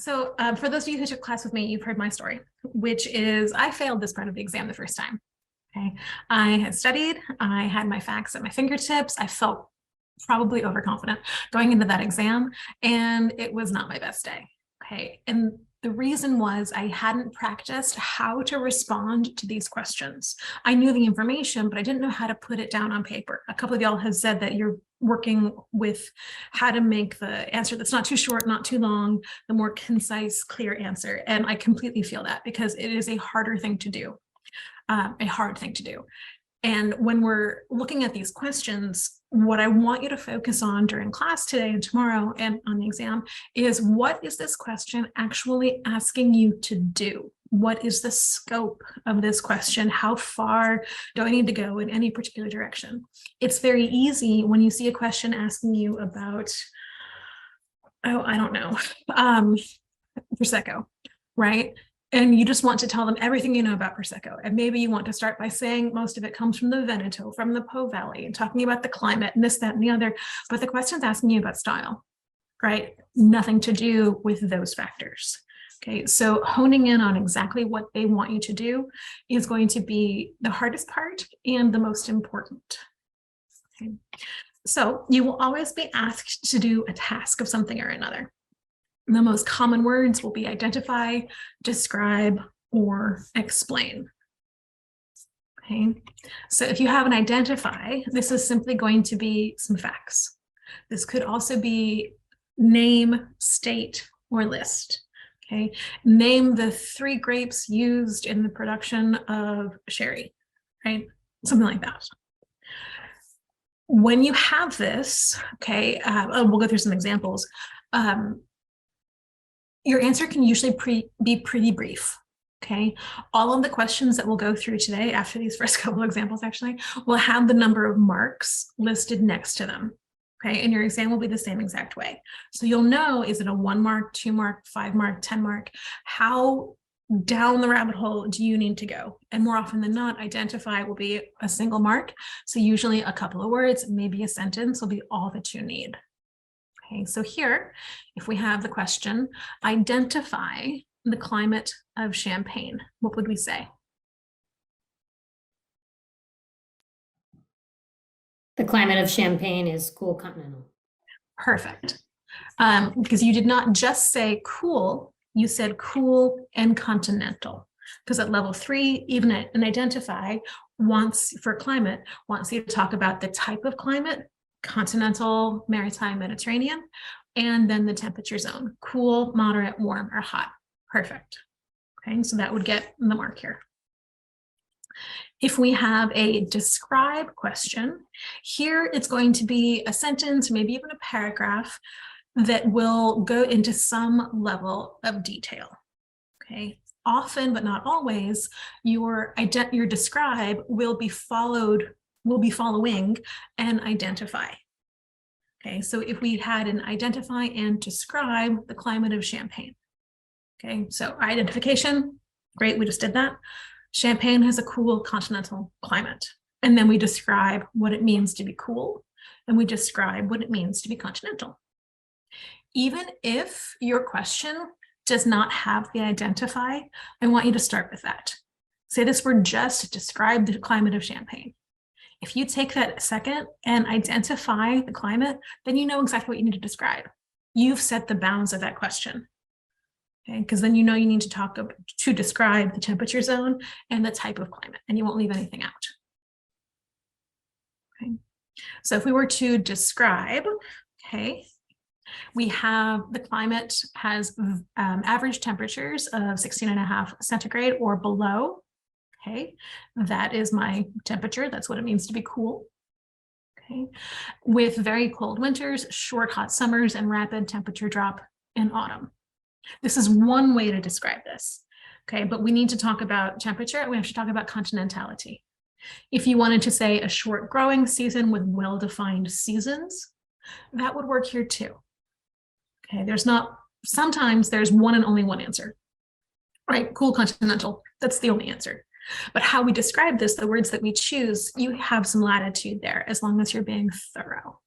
So for those of you who took class with me, you've heard my story, which is I failed this part of the exam the first time. Okay, I had studied, I had my facts at my fingertips, I felt probably overconfident going into that exam, and it was not my best day. Okay, and the reason was I hadn't practiced how to respond to these questions. I knew the information, but I didn't know how to put it down on paper. A couple of y'all have said that you're working with how to make the answer that's not too short, not too long, the more concise, clear answer. And I completely feel that because it is a harder thing to do, a hard thing to do. And when we're looking at these questions, what I want you to focus on during class today and tomorrow and on the exam is, what is this question actually asking you to do? What is the scope of this question? How far do I need to go in any particular direction? It's very easy when you see a question asking you about, oh, I don't know, Prosecco, right? And you just want to tell them everything you know about Prosecco. And maybe you want to start by saying most of it comes from the Veneto, from the Po Valley, and talking about the climate and this, that, and the other. But the question's asking you about style, right? Nothing to do with those factors. Okay, so honing in on exactly what they want you to do is going to be the hardest part and the most important. Okay, so you will always be asked to do a task of something or another. The most common words will be identify, describe, or explain. Okay, so if you have an identify, this is simply going to be some facts. This could also be name, state, or list. Okay, name the 3 grapes used in the production of sherry, right? Something like that. When you have this, okay, we'll go through some examples. Your answer can usually be pretty brief. Okay, all of the questions that we'll go through today, after these first couple examples actually, will have the number of marks listed next to them. Okay, and your exam will be the same exact way. So you'll know, is it a 1 mark, 2 mark, 5 mark, 10 mark? How down the rabbit hole do you need to go? And more often than not, identify will be a single mark. So usually a couple of words, maybe a sentence will be all that you need. Okay, so here, if we have the question, identify the climate of Champagne, what would we say? The climate of Champagne is cool continental. Perfect. Because you did not just say cool, you said cool and continental. Because at level 3, even an identify wants, for climate, wants you to talk about the type of climate, continental, maritime, Mediterranean, and then the temperature zone, cool, moderate, warm, or hot. Perfect. Okay, so that would get the mark here. If we have a describe question, here it's going to be a sentence, maybe even a paragraph that will go into some level of detail. Okay, often, but not always, your describe will be following an identify. Okay, so if we had an identify and describe the climate of Champagne. Okay, so identification, great, we just did that. Champagne has a cool continental climate. And then we describe what it means to be cool, and we describe what it means to be continental. Even if your question does not have the identify, I want you to start with that. Say this word just to describe the climate of Champagne. If you take that second and identify the climate, then you know exactly what you need to describe. You've set the bounds of that question. Okay, because then you know you need to describe the temperature zone and the type of climate, and you won't leave anything out. Okay, so if we were to describe, okay, we have the climate has average temperatures of 16.5 centigrade or below. Okay, that is my temperature. That's what it means to be cool. Okay, with very cold winters, short hot summers, and rapid temperature drop in autumn. This is one way to describe this. Okay, but we need to talk about temperature, and we have to talk about continentality. If you wanted to say a short growing season with well-defined seasons, that would work here too. Okay, sometimes there's one and only one answer, right? Cool continental, that's the only answer. But how we describe this, the words that we choose, you have some latitude there as long as you're being thorough.